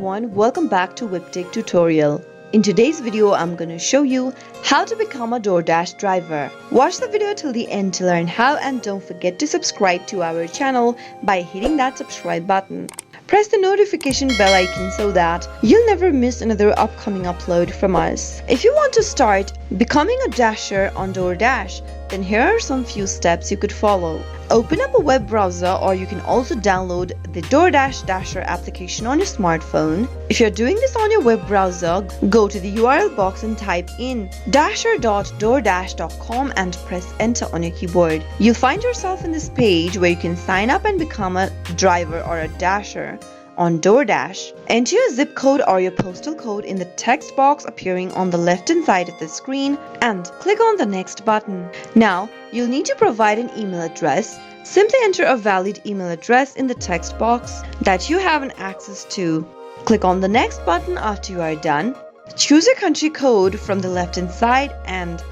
everyone, welcome back to Webtech Tutorial. In today's video, I'm going to show you how to become a Doordash driver. Watch the video till the end to learn how, and don't forget to subscribe to our channel by hitting that subscribe button. Press the notification bell icon so that you'll never miss another upcoming upload from us. If you want to start becoming a dasher on Doordash, then here are some few steps you could follow. Open up a web browser, or you can also download the Doordash Dasher application on your smartphone. If you're doing this on your web browser, go to the URL box and type in dasher.doordash.com and press enter on your keyboard. You'll find yourself in this page where you can sign up and become a driver or a dasher on Doordash. Enter your zip code or your postal code in the text box appearing on the left hand side of the screen and click on the next button. Now you'll need to provide an email address. Simply enter a valid email address in the text box that you have access to. Click on the next button after you are done. Choose a country code from the left hand side and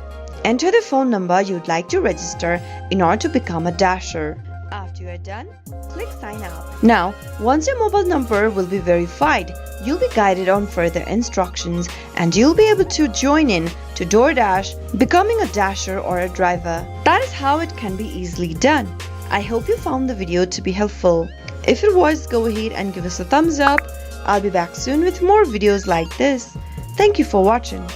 enter the phone number you'd like to register in order to become a dasher. After you are done, click sign up. Now, once your mobile number will be verified, you'll be guided on further instructions and you'll be able to join in to Doordash, becoming a dasher or a driver. That is how it can be easily done. I hope you found the video to be helpful. If it was, go ahead and give us a thumbs up. I'll be back soon with more videos like this. Thank you for watching.